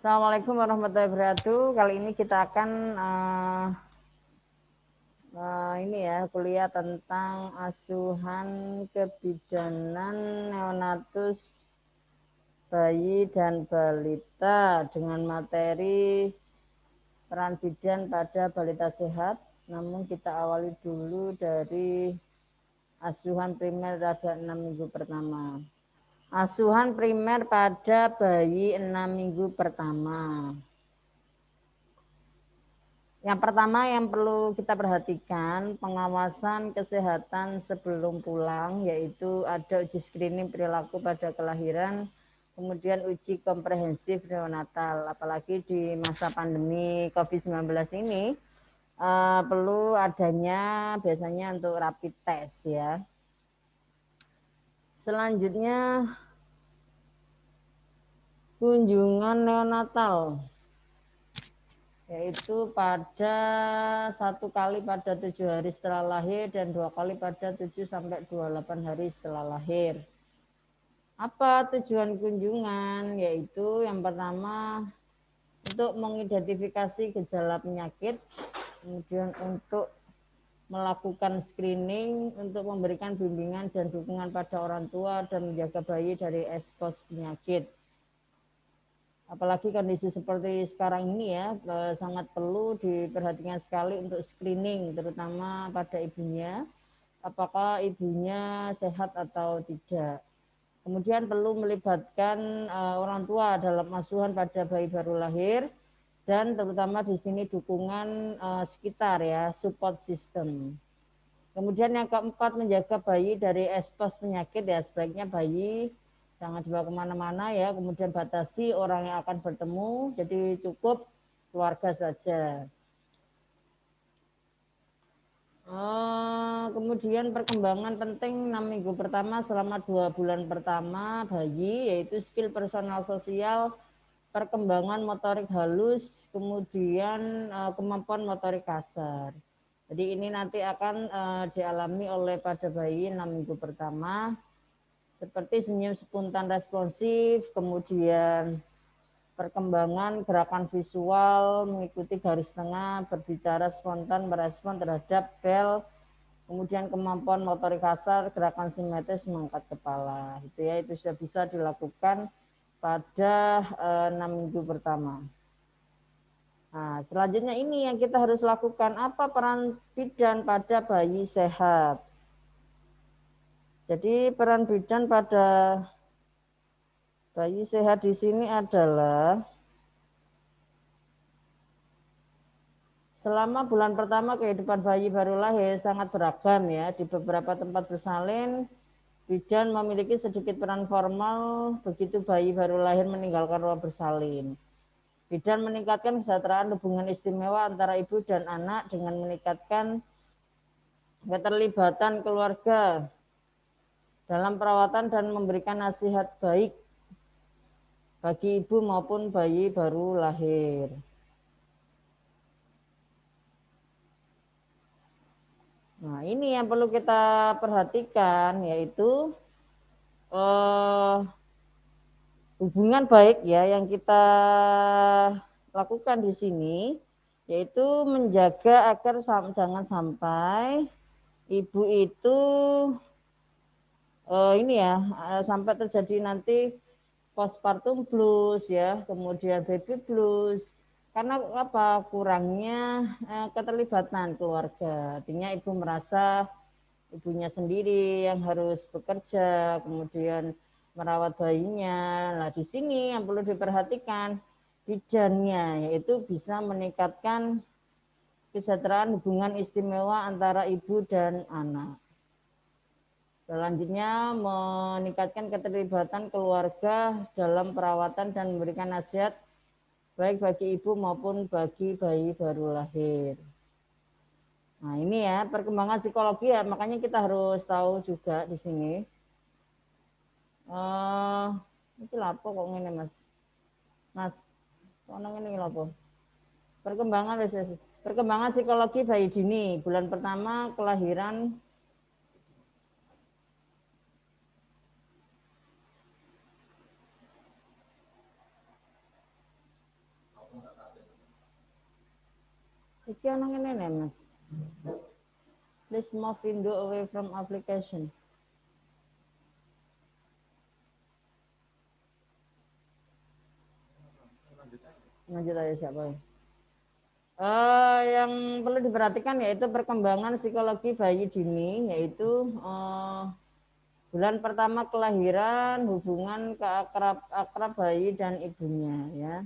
Assalamualaikum warahmatullahi wabarakatuh. Kali ini kita akan kuliah tentang asuhan kebidanan neonatus bayi dan balita dengan materi peran bidan pada balita sehat. Namun kita awali dulu dari asuhan primer pada 6 minggu pertama. Asuhan primer pada bayi 6 minggu pertama. Yang pertama yang perlu kita perhatikan, pengawasan kesehatan sebelum pulang, yaitu ada uji screening perilaku pada kelahiran, kemudian uji komprehensif neonatal. Apalagi di masa pandemi COVID-19 ini, perlu adanya biasanya untuk rapid test ya. Selanjutnya, kunjungan neonatal, yaitu pada 1 kali pada 7 hari setelah lahir dan 2 kali pada 7-28 hari setelah lahir. Apa tujuan kunjungan? Yaitu yang pertama untuk mengidentifikasi gejala penyakit, kemudian untuk melakukan screening, untuk memberikan bimbingan dan dukungan pada orang tua dan menjaga bayi dari ekspos penyakit. Apalagi kondisi seperti sekarang ini ya, sangat perlu diperhatikan sekali untuk screening, terutama pada ibunya, apakah ibunya sehat atau tidak. Kemudian perlu melibatkan orang tua dalam asuhan pada bayi baru lahir, dan terutama di sini dukungan sekitar ya, support system. Kemudian yang keempat, menjaga bayi dari ekspos penyakit ya, sebaiknya bayi jangan dibawa kemana-mana ya, kemudian batasi orang yang akan bertemu, jadi cukup keluarga saja. Kemudian perkembangan penting 6 minggu pertama selama 2 bulan pertama bayi, yaitu skill personal sosial, perkembangan motorik halus, kemudian kemampuan motorik kasar. Jadi ini nanti akan dialami oleh pada bayi 6 minggu pertama, seperti senyum spontan responsif, kemudian perkembangan gerakan visual, mengikuti garis tengah, berbicara spontan, merespon terhadap bel, kemudian kemampuan motorik kasar, gerakan simetris, mengangkat kepala. Itu sudah bisa dilakukan pada 6 minggu pertama. Nah, selanjutnya ini yang kita harus lakukan, apa peran bidan pada bayi sehat? Jadi peran bidan pada bayi sehat di sini adalah selama bulan pertama kehidupan bayi baru lahir sangat beragam ya. Di beberapa tempat bersalin, bidan memiliki sedikit peran formal begitu bayi baru lahir meninggalkan ruang bersalin. Bidan meningkatkan kesejahteraan hubungan istimewa antara ibu dan anak dengan meningkatkan keterlibatan keluarga dalam perawatan dan memberikan nasihat baik bagi ibu maupun bayi baru lahir. Nah, ini yang perlu kita perhatikan, yaitu hubungan baik ya yang kita lakukan di sini, yaitu menjaga agar jangan sampai ibu itu sampai terjadi nanti postpartum blues ya, kemudian baby blues. Karena apa? Kurangnya keterlibatan keluarga. Artinya ibu merasa ibunya sendiri yang harus bekerja, kemudian merawat bayinya. Nah, di sini yang perlu diperhatikan bidannya, yaitu bisa meningkatkan kesejahteraan hubungan istimewa antara ibu dan anak. Selanjutnya, meningkatkan keterlibatan keluarga dalam perawatan dan memberikan nasihat baik bagi ibu maupun bagi bayi baru lahir. Nah, ini ya perkembangan psikologi ya, makanya kita harus tahu juga di sini. Itu lapo kok ngene Mas. Mas, kok ngene lapo? Perkembangan psikologi bayi dini, bulan pertama kelahiran. Iki ana ngene nih, Mas. Please move window away from application. Lanjut aja siapa ya? Yang perlu diperhatikan yaitu perkembangan psikologi bayi dini, yaitu bulan pertama kelahiran, hubungan akrab bayi dan ibunya, ya.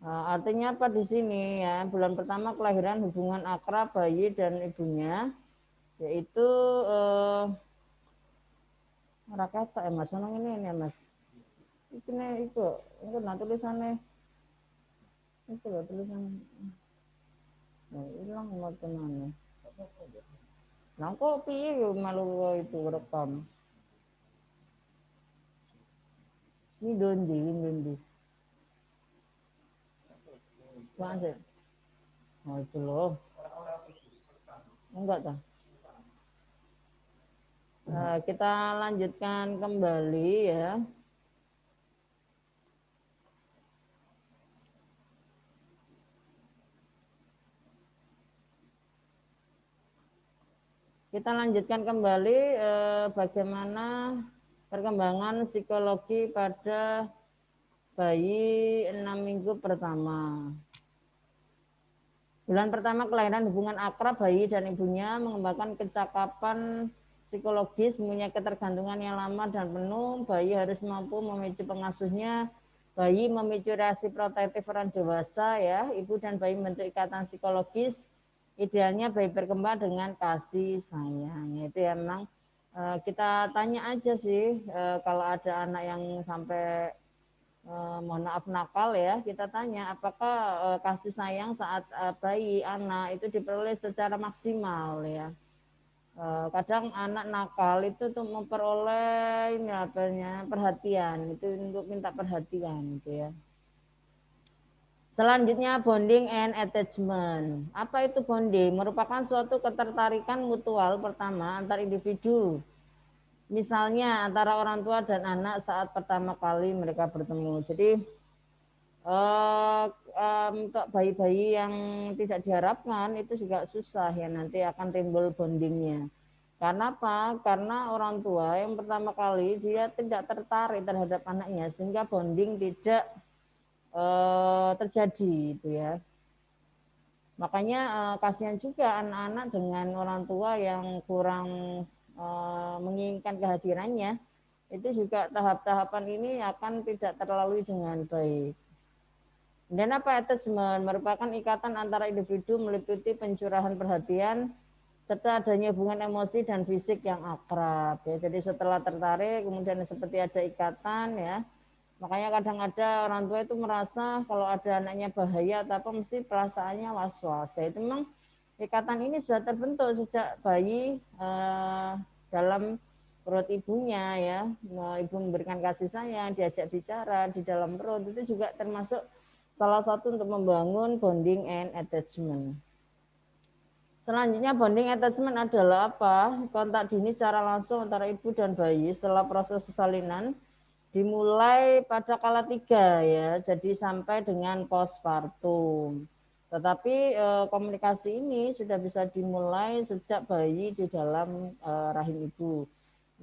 Artinya apa di sini ya? Bulan pertama kelahiran, hubungan akrab bayi dan ibunya, yaitu rakyat ya Mas, senang ini ya Mas. Ini itu tulisannya itu loh tulisan. Nah, hilang ngotenane. Nah kok piye yo malu itu rekam. Ini dondi. Masih. Oh itu loh. Enggak dah. Nah, kita lanjutkan kembali ya. Kita lanjutkan kembali bagaimana perkembangan psikologi pada bayi 6 minggu pertama. Bulan pertama kelahiran, hubungan akrab bayi dan ibunya mengembangkan kecakapan psikologis, mempunyai ketergantungan yang lama dan penuh. Bayi harus mampu memicu pengasuhnya. Bayi memicu reaksi protektif orang dewasa, ya. Ibu dan bayi membentuk ikatan psikologis. Idealnya bayi berkembang dengan kasih sayang. Itu ya memang kita tanya aja sih kalau ada anak yang sampai mohon maaf nakal ya, kita tanya apakah kasih sayang saat bayi anak itu diperoleh secara maksimal ya. Kadang anak nakal itu untuk memperoleh ini apanya perhatian, itu untuk minta perhatian gitu ya. Selanjutnya bonding and attachment. Apa itu bonding? Merupakan suatu ketertarikan mutual pertama antar individu. Misalnya antara orang tua dan anak saat pertama kali mereka bertemu. Jadi untuk bayi-bayi yang tidak diharapkan itu juga susah ya, nanti akan timbul bondingnya. Karena apa? Karena orang tua yang pertama kali dia tidak tertarik terhadap anaknya sehingga bonding tidak terjadi itu ya. Makanya kasihan juga anak-anak dengan orang tua yang kurang menginginkan kehadirannya, itu juga tahap-tahapan ini akan tidak terlalui dengan baik. Dan apa attachment? Merupakan ikatan antara individu meliputi pencurahan perhatian serta adanya hubungan emosi dan fisik yang akrab. Ya. Jadi setelah tertarik, kemudian seperti ada ikatan ya. Makanya kadang ada orang tua itu merasa kalau ada anaknya bahaya atau apa mesti perasaannya was-was. Itu memang ikatan ini sudah terbentuk sejak bayi dalam perut ibunya ya. Ibu memberikan kasih sayang, diajak bicara di dalam perut, itu juga termasuk salah satu untuk membangun bonding and attachment. Selanjutnya bonding attachment adalah apa? Kontak dini secara langsung antara ibu dan bayi setelah proses persalinan dimulai pada kala 3 ya, jadi sampai dengan postpartum. Tetapi komunikasi ini sudah bisa dimulai sejak bayi di dalam rahim ibu.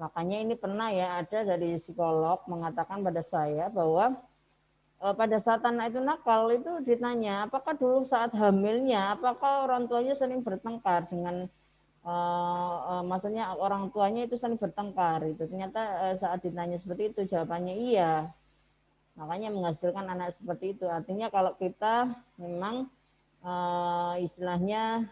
Makanya ini pernah ya ada dari psikolog mengatakan pada saya bahwa pada saat anak itu nakal itu ditanya apakah dulu saat hamilnya apakah orang tuanya sering bertengkar dengan maksudnya orang tuanya itu sering bertengkar itu ternyata saat ditanya seperti itu jawabannya iya, makanya menghasilkan anak seperti itu. Artinya kalau kita memang istilahnya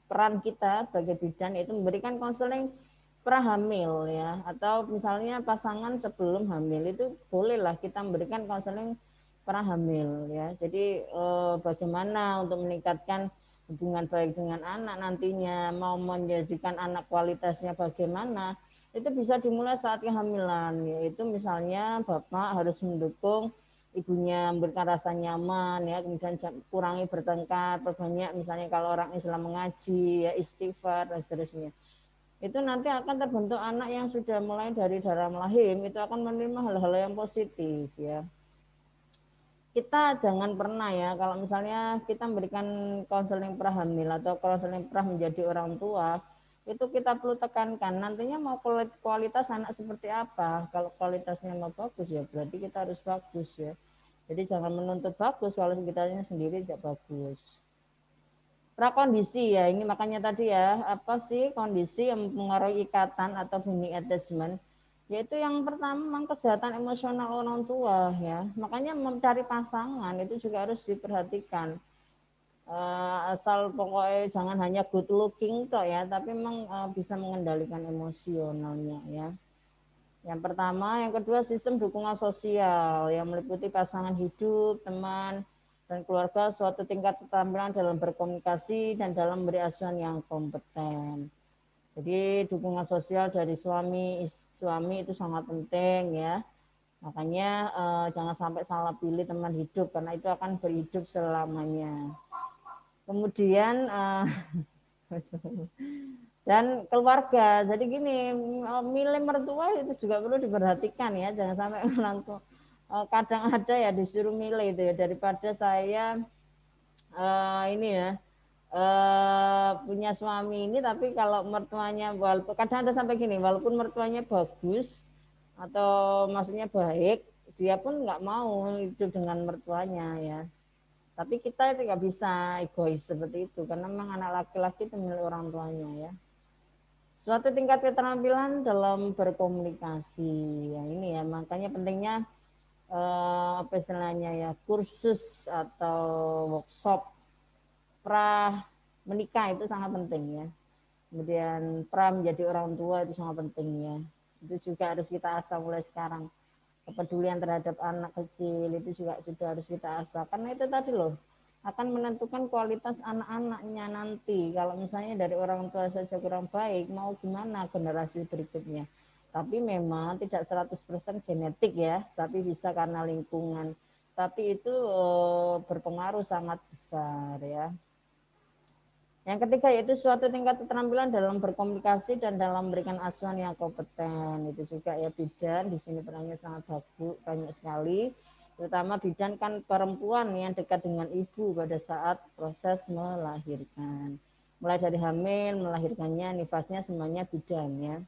peran kita sebagai bidan itu memberikan konseling prahamil ya, atau misalnya pasangan sebelum hamil itu bolehlah kita memberikan konseling prahamil ya. Jadi bagaimana untuk meningkatkan hubungan baik dengan anak nantinya, mau menjadikan anak kualitasnya bagaimana, itu bisa dimulai saat kehamilan, yaitu misalnya bapak harus mendukung ibunya, memberikan rasa nyaman ya, kemudian kurangi bertengkar, perbanyak misalnya kalau orang Islam mengaji ya, istighfar dan seterusnya. Itu nanti akan terbentuk anak yang sudah mulai dari dalam rahim itu akan menerima hal-hal yang positif ya. kita jangan pernah ya, kalau misalnya kita memberikan konseling prahamil atau konseling pra menjadi orang tua, itu kita perlu tekankan nantinya mau kualitas anak seperti apa. Kalau kualitasnya mau bagus ya berarti kita harus bagus ya. Jadi jangan menuntut bagus kalau kita sendiri tidak bagus. Prakondisi ya, ini makanya tadi ya, apa sih kondisi yang mempengaruhi ikatan atau bonding attachment? Yaitu yang pertama memang kesehatan emosional orang tua ya. Makanya mencari pasangan itu juga harus diperhatikan. Asal pokoknya jangan hanya good looking toh ya, tapi memang bisa mengendalikan emosionalnya ya. Yang pertama, yang kedua sistem dukungan sosial yang meliputi pasangan hidup, teman, dan keluarga suatu tingkat keterampilan dalam berkomunikasi dan dalam memberi asuhan yang kompeten. Jadi dukungan sosial dari suami itu sangat penting ya. Makanya jangan sampai salah pilih teman hidup karena itu akan berhidup selamanya. Kemudian dan keluarga. Jadi gini, milih mertua itu juga perlu diperhatikan ya. Jangan sampai orang tua kadang ada ya disuruh milih itu ya daripada saya ini ya punya suami ini tapi kalau mertuanya walaupun kadang ada sampai gini walaupun mertuanya bagus atau maksudnya baik dia pun nggak mau hidup dengan mertuanya ya tapi kita itu nggak bisa egois seperti itu karena memang anak laki-laki itu milik orang tuanya ya suatu tingkat keterampilan dalam berkomunikasi ya ini ya makanya pentingnya apa istilahnya ya kursus atau workshop pra menikah itu sangat penting ya. Kemudian pra menjadi orang tua itu sangat penting ya. Itu juga harus kita asah mulai sekarang. Kepedulian terhadap anak kecil itu juga sudah harus kita asah. Karena itu tadi loh, akan menentukan kualitas anak-anaknya nanti. Kalau misalnya dari orang tua saja kurang baik, mau gimana generasi berikutnya. Tapi memang tidak 100% genetik ya, tapi bisa karena lingkungan. Tapi itu berpengaruh sangat besar ya. Yang ketiga yaitu suatu tingkat keterampilan dalam berkomunikasi dan dalam memberikan asuhan yang kompeten. Itu juga ya bidan di sini perannya sangat bagus banyak sekali. Terutama bidan kan perempuan yang dekat dengan ibu pada saat proses melahirkan. Mulai dari hamil, melahirkannya, nifasnya semuanya bidan ya.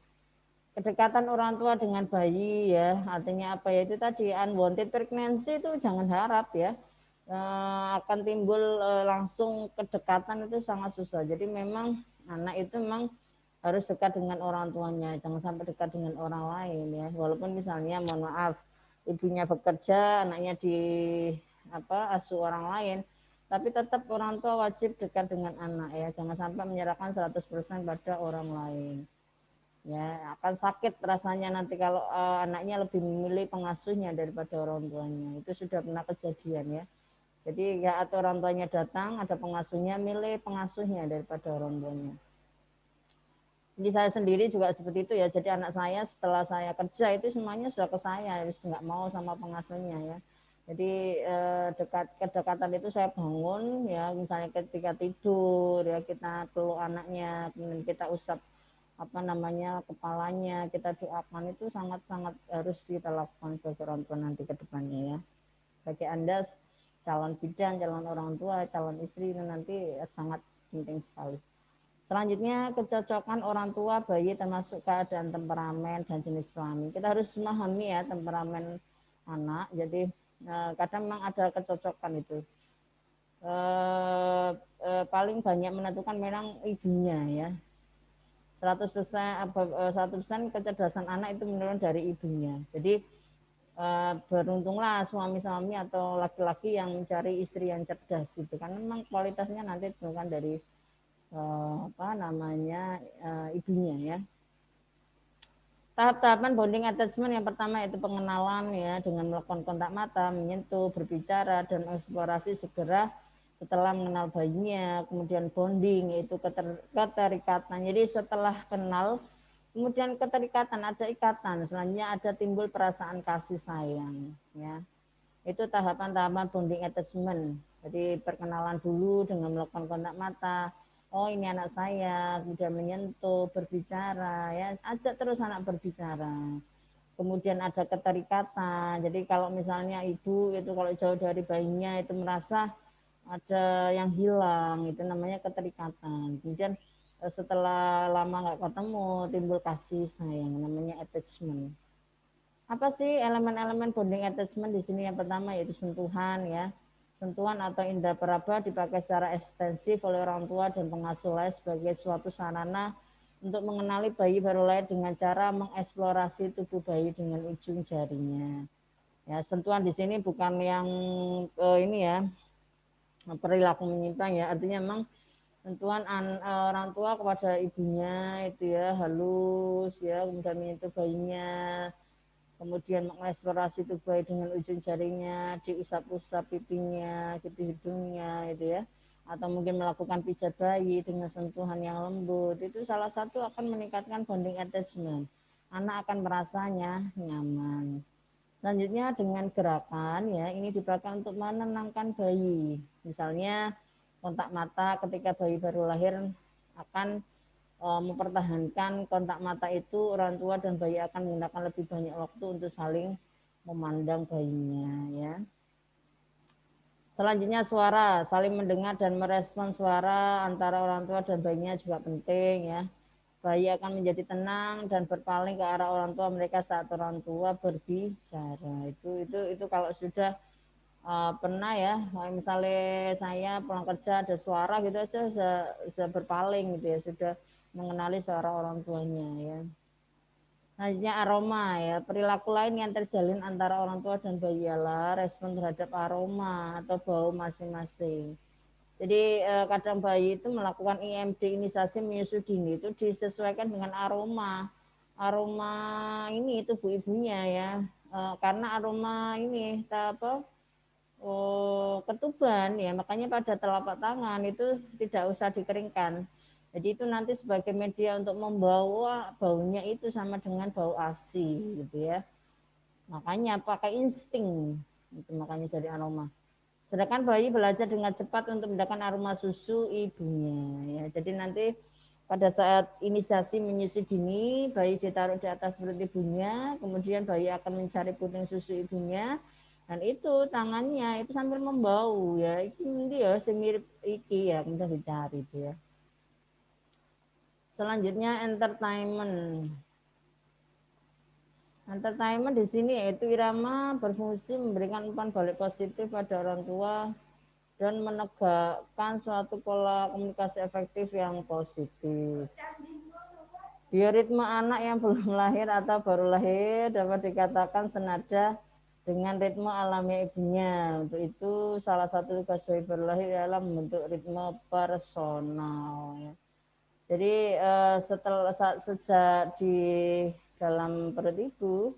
Kedekatan orang tua dengan bayi ya, artinya apa ya itu tadi unwanted pregnancy itu jangan harap ya akan timbul langsung kedekatan itu sangat susah. Jadi memang anak itu memang harus dekat dengan orang tuanya, jangan sampai dekat dengan orang lain ya. Walaupun misalnya mohon maaf ibunya bekerja, anaknya di asuh orang lain, tapi tetap orang tua wajib dekat dengan anak ya. Jangan sampai menyerahkan 100% pada orang lain. Ya, akan sakit rasanya nanti kalau anaknya lebih memilih pengasuhnya daripada orang tuanya. Itu sudah pernah kejadian ya. Jadi ya atau orang tuanya datang, ada pengasuhnya, milih pengasuhnya daripada orang tuanya. Jadi saya sendiri juga seperti itu ya. Jadi anak saya setelah saya kerja itu semuanya sudah ke saya, nggak mau sama pengasuhnya ya. Jadi kedekatan itu saya bangun ya, misalnya ketika tidur ya kita peluk anaknya, kemudian kita usap kepalanya, kita doakan itu sangat-sangat harus kita lakukan sebagai orang tua nanti ke depannya ya. Bagi Anda calon bidan, calon orang tua, calon istri itu nanti sangat penting sekali. Selanjutnya kecocokan orang tua bayi termasuk keadaan temperamen dan jenis kelamin. Kita harus memahami ya temperamen anak. Jadi kadang memang ada kecocokan itu. Paling banyak menentukan memang ibunya ya. 100% kecerdasan anak itu menurun dari ibunya. Jadi beruntunglah suami-suami atau laki-laki yang mencari istri yang cerdas itu kan memang kualitasnya nanti bukan dari ibunya ya. Tahap-tahapan bonding attachment yang pertama yaitu pengenalan ya dengan melakukan kontak mata, menyentuh, berbicara dan eksplorasi segera setelah mengenal bayinya, kemudian bonding yaitu keterikatan. Jadi setelah kenal kemudian keterikatan, ada ikatan, selanjutnya ada timbul perasaan kasih sayang ya. Itu tahapan-tahapan bonding attachment. Jadi perkenalan dulu dengan melakukan kontak mata, oh ini anak saya, kemudian menyentuh, berbicara ya, ajak terus anak berbicara. kemudian ada keterikatan. Jadi kalau misalnya ibu itu kalau jauh dari bayinya itu merasa ada yang hilang, itu namanya keterikatan. Kemudian setelah lama nggak ketemu timbul kasih sayang, namanya attachment. Apa sih elemen-elemen bonding attachment di sini? Yang pertama yaitu sentuhan ya. Sentuhan atau indera peraba dipakai secara ekstensif oleh orang tua dan pengasuh lain sebagai suatu sarana untuk mengenali bayi baru lahir dengan cara mengeksplorasi tubuh bayi dengan ujung jarinya. Ya, sentuhan di sini bukan yang ini ya, perilaku menyimpang ya, artinya memang sentuhan orang tua kepada ibunya itu ya halus ya, kemudian menyentuh bayinya, kemudian mengeksplorasi tubuh bayi dengan ujung jarinya, diusap-usap pipinya, gitu hidungnya itu ya, atau mungkin melakukan pijat bayi dengan sentuhan yang lembut, itu salah satu akan meningkatkan bonding attachment. Anak akan merasanya nyaman. Selanjutnya dengan gerakan ya, ini dipakai untuk menenangkan bayi. Misalnya kontak mata ketika bayi baru lahir akan mempertahankan kontak mata itu, orang tua dan bayi akan menggunakan lebih banyak waktu untuk saling memandang bayinya ya. Selanjutnya suara, saling mendengar dan merespon suara antara orang tua dan bayinya juga penting ya. Bayi akan menjadi tenang dan berpaling ke arah orang tua mereka saat orang tua berbicara. Itu kalau sudah pernah ya, misalnya saya pulang kerja ada suara gitu aja bisa berpaling gitu ya, sudah mengenali suara orang tuanya ya. Selanjutnya aroma ya, perilaku lain yang terjalin antara orang tua dan bayi ialah respon terhadap aroma atau bau masing-masing. Jadi kadang bayi itu melakukan IMD, inisiasi menyusu dini, itu disesuaikan dengan aroma ini tubuh ibunya ya, karena aroma ini apa ketuban ya, makanya pada telapak tangan itu tidak usah dikeringkan. Jadi itu nanti sebagai media untuk membawa baunya itu sama dengan bau ASI gitu ya. Makanya pakai insting, itu makanya dari aroma. Sedangkan bayi belajar dengan cepat untuk mendapat aroma susu ibunya ya. Jadi nanti pada saat inisiasi menyusui dini, bayi ditaruh di atas perut ibunya, kemudian bayi akan mencari puting susu ibunya, dan itu tangannya itu sambil membau ya. Ini ya semirip iki ya, mudah dicari itu ya. Selanjutnya entertainment. Entertainment di sini yaitu irama berfungsi memberikan umpan balik positif pada orang tua dan menegakkan suatu pola komunikasi efektif yang positif. Bioritme anak yang belum lahir atau baru lahir dapat dikatakan senada dengan ritme alami ibunya. Untuk itu salah satu tugas bayi baru lahir adalah membentuk ritme personal. Jadi sejak di dalam perut ibu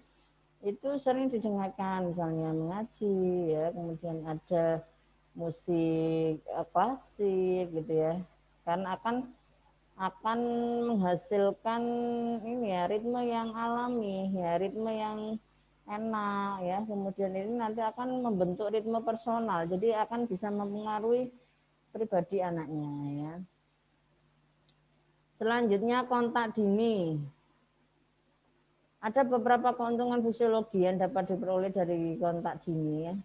itu sering didengarkan misalnya mengaji ya, kemudian ada musik klasik gitu ya, karena akan menghasilkan ini ya ritme yang alami ya, ritme yang enak ya, kemudian ini nanti akan membentuk ritme personal, jadi akan bisa mempengaruhi pribadi anaknya ya. Selanjutnya kontak dini. Ada beberapa keuntungan fisiologi yang dapat diperoleh dari kontak dini ya.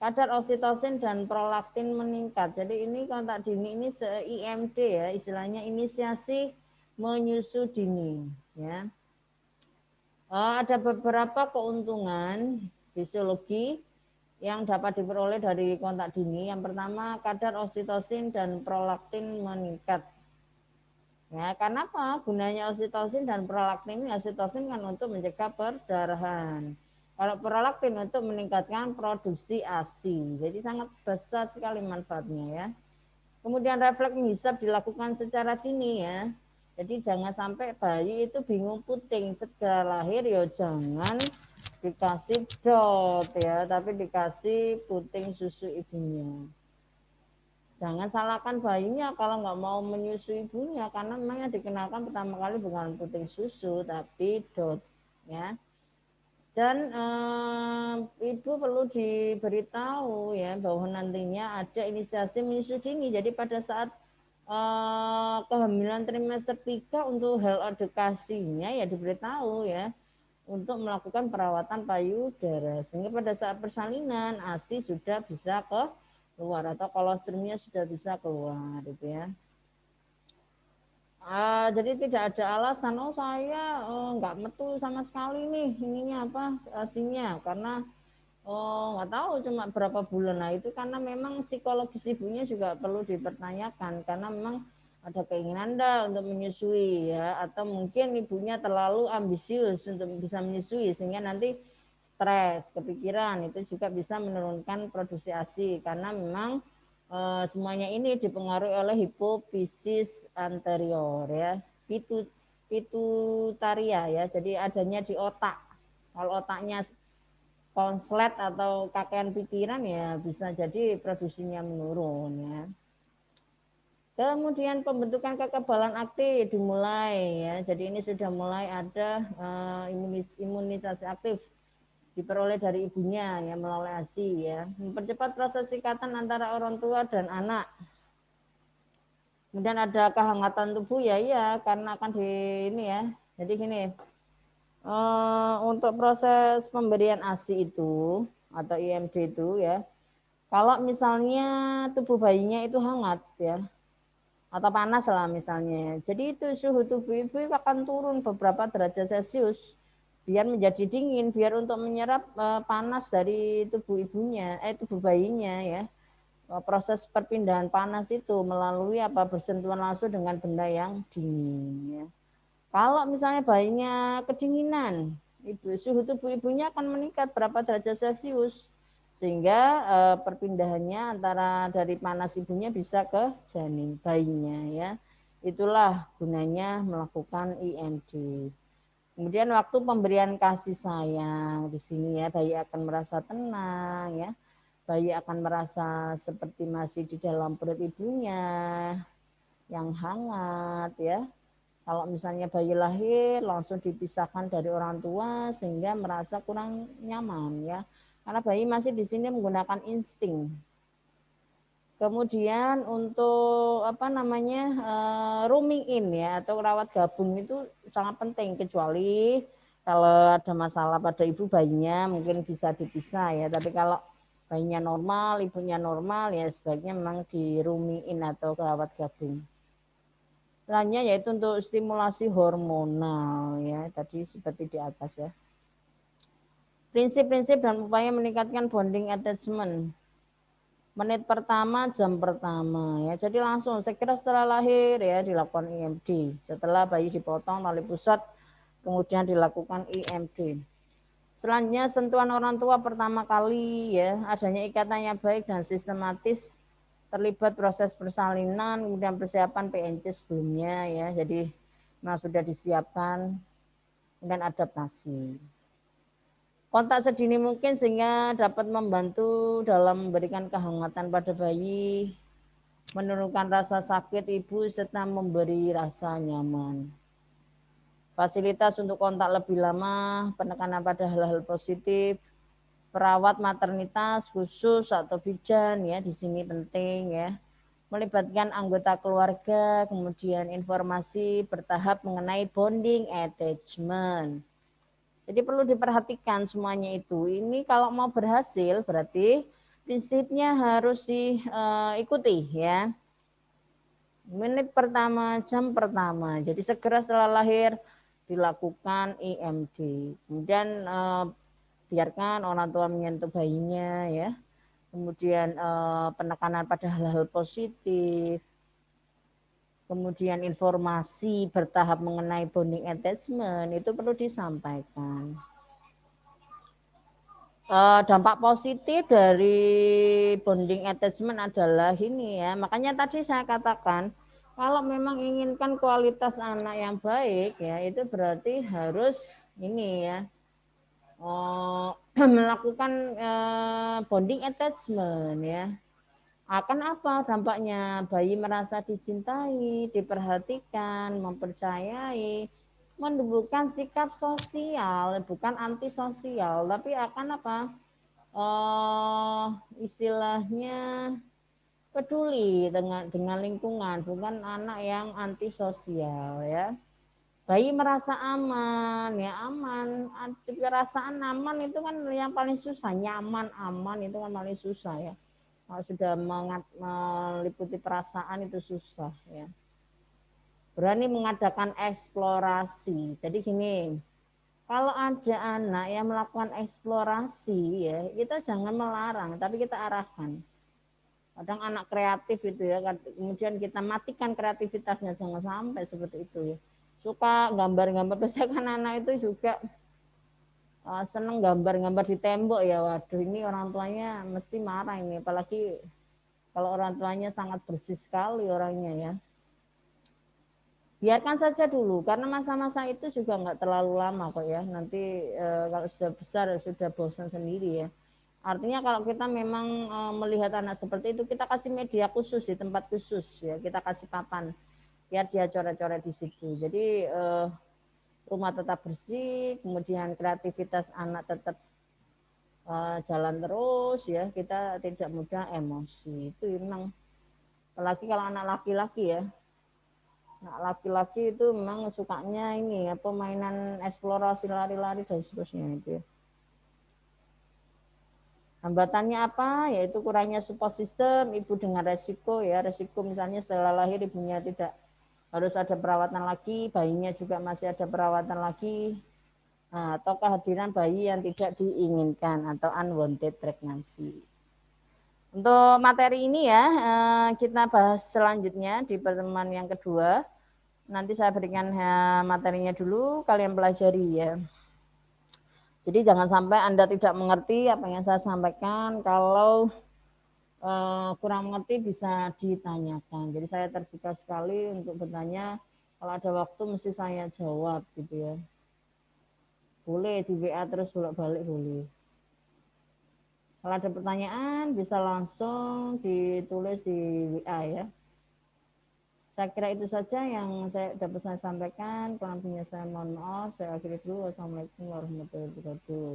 Kadar oksitosin dan prolaktin meningkat. Jadi ini kontak dini ini IMD ya, istilahnya inisiasi menyusu dini ya. Ada beberapa keuntungan fisiologi yang dapat diperoleh dari kontak dini. Yang pertama, kadar oksitosin dan prolaktin meningkat. Ya, karena apa? Gunanya oksitosin dan prolaktin. Oksitosin kan untuk mencegah perdarahan. Kalau prolaktin untuk meningkatkan produksi ASI. Jadi sangat besar sekali manfaatnya ya. Kemudian refleks menghisap dilakukan secara dini ya. Jadi jangan sampai bayi itu bingung puting segera lahir ya, jangan dikasih dot ya, tapi dikasih puting susu ibunya. Jangan salahkan bayinya kalau nggak mau menyusui ibunya, karena memang yang dikenalkan pertama kali bukan puting susu tapi dot ya. Dan ibu perlu diberitahu ya bahwa nantinya ada inisiasi menyusui dini. Jadi pada saat kehamilan trimester 3 untuk health edukasinya ya diberitahu ya. untuk melakukan perawatan payudara sehingga pada saat persalinan ASI sudah bisa keluar atau kolostrumnya sudah bisa keluar gitu ya. Jadi tidak ada alasan saya nggak metu sama sekali nih ininya apa ASInya karena nggak tahu cuma berapa bulan. Nah itu karena memang psikologis ibunya juga perlu dipertanyakan karena memang ada keinginan untuk menyusui ya atau mungkin ibunya terlalu ambisius untuk bisa menyusui sehingga nanti stres, kepikiran itu juga bisa menurunkan produksi ASI karena memang semuanya ini dipengaruhi oleh hipofisis anterior ya, pituitaria ya. Jadi adanya di otak. Kalau otaknya konslet atau kakean pikiran ya bisa jadi produksinya menurun ya. Kemudian pembentukan kekebalan aktif dimulai ya. Jadi ini sudah mulai ada imunisasi aktif diperoleh dari ibunya ya melalui ASI ya. Mempercepat proses ikatan antara orang tua dan anak. Kemudian ada kehangatan tubuh ya iya karena akan di ini ya. Jadi gini, untuk proses pemberian ASI itu atau IMD itu ya, kalau misalnya tubuh bayinya itu hangat ya atau panas lah misalnya, jadi itu suhu tubuh ibu akan turun beberapa derajat Celcius biar menjadi dingin, biar untuk menyerap panas dari tubuh ibunya, tubuh bayinya ya. Proses perpindahan panas itu melalui apa bersentuhan langsung dengan benda yang dingin ya. Kalau misalnya bayinya kedinginan, suhu tubuh ibunya akan meningkat berapa derajat Celcius sehingga perpindahannya antara dari panas ibunya bisa ke janin bayinya ya. Itulah gunanya melakukan IMD. Kemudian waktu pemberian kasih sayang di sini ya bayi akan merasa tenang ya. Bayi akan merasa seperti masih di dalam perut ibunya yang hangat ya. Kalau misalnya bayi lahir langsung dipisahkan dari orang tua sehingga merasa kurang nyaman ya. Karena bayi masih di sini menggunakan insting. Kemudian untuk apa namanya rooming in ya atau rawat gabung itu sangat penting kecuali kalau ada masalah pada ibu bayinya mungkin bisa dipisah ya. Tapi kalau bayinya normal, ibunya normal ya sebaiknya memang di rooming in atau rawat gabung. Selanjutnya yaitu untuk stimulasi hormonal ya tadi seperti di atas ya. Prinsip-prinsip dan upaya meningkatkan bonding attachment. Menit pertama, jam pertama ya. Jadi langsung segera setelah lahir ya dilakukan IMD. Setelah bayi dipotong tali pusat kemudian dilakukan IMD. Selanjutnya sentuhan orang tua pertama kali ya, adanya ikatan yang baik dan sistematis terlibat proses persalinan, kemudian persiapan PNC sebelumnya ya. Jadi memang sudah disiapkan dan adaptasi. Kontak sedini mungkin sehingga dapat membantu dalam memberikan kehangatan pada bayi, menurunkan rasa sakit ibu serta memberi rasa nyaman. Fasilitas untuk kontak lebih lama, penekanan pada hal-hal positif, perawat maternitas khusus atau bidan ya di sini penting ya. Melibatkan anggota keluarga, kemudian informasi bertahap mengenai bonding attachment. Jadi perlu diperhatikan semuanya itu. Ini kalau mau berhasil berarti prinsipnya harus diikuti ya. Menit pertama, jam pertama. Jadi segera setelah lahir dilakukan IMD. Kemudian biarkan orang tua menyentuh bayinya ya. Kemudian penekanan pada hal-hal positif. Kemudian informasi bertahap mengenai bonding attachment itu perlu disampaikan. Dampak positif dari bonding attachment adalah ini ya. Makanya tadi saya katakan kalau memang inginkan kualitas anak yang baik ya itu berarti harus ini ya melakukan bonding attachment ya. Akan apa dampaknya? Bayi merasa dicintai, diperhatikan, mempercayai, menumbuhkan sikap sosial, bukan antisosial, tapi akan apa? Istilahnya peduli dengan lingkungan, bukan anak yang antisosial ya. Bayi merasa aman, ya aman. Perasaan aman itu kan yang paling susah, nyaman, aman itu kan paling susah ya. Kalau sudah meliputi perasaan itu susah ya. Berani mengadakan eksplorasi. Jadi gini, kalau ada anak yang melakukan eksplorasi ya, kita jangan melarang, tapi kita arahkan. Kadang anak kreatif itu ya, kemudian kita matikan kreativitasnya, jangan sampai seperti itu ya. Suka gambar-gambar, biasanya kan anak itu juga seneng gambar-gambar di tembok ya. Waduh, ini orang tuanya mesti marah ini, apalagi kalau orang tuanya sangat bersih sekali orangnya ya. Biarkan saja dulu, karena masa-masa itu juga nggak terlalu lama kok ya. Nanti kalau sudah besar sudah bosan sendiri ya. Artinya kalau kita memang melihat anak seperti itu, kita kasih media khusus di tempat khusus ya, kita kasih papan biar dia coret-coret di situ. Jadi rumah tetap bersih, kemudian kreativitas anak tetap jalan terus ya, kita tidak mudah emosi. Itu memang, apalagi kalau anak laki-laki ya. Nah, laki-laki itu memang sukanya ini ya, permainan eksplorasi lari-lari dan seterusnya itu ya. Hambatannya apa? Yaitu kurangnya support system, ibu dengan resiko ya, resiko misalnya setelah lahir ibunya tidak harus ada perawatan lagi, bayinya juga masih ada perawatan lagi, nah, atau kehadiran bayi yang tidak diinginkan atau unwanted pregnancy. Untuk materi ini ya, kita bahas selanjutnya di pertemuan yang kedua. Nanti saya berikan materinya dulu, kalian pelajari ya. Jadi jangan sampai Anda tidak mengerti apa yang saya sampaikan. Kalau kurang mengerti bisa ditanyakan. Jadi saya terbuka sekali untuk bertanya. Kalau ada waktu mesti saya jawab gitu ya. Boleh di WA terus bolak-balik boleh. Kalau ada pertanyaan bisa langsung ditulis di WA ya. Saya kira itu saja yang dapat saya sampaikan. Kurang lebihnya saya mohon maaf. Saya akhiri dulu. Wassalamualaikum warahmatullahi wabarakatuh.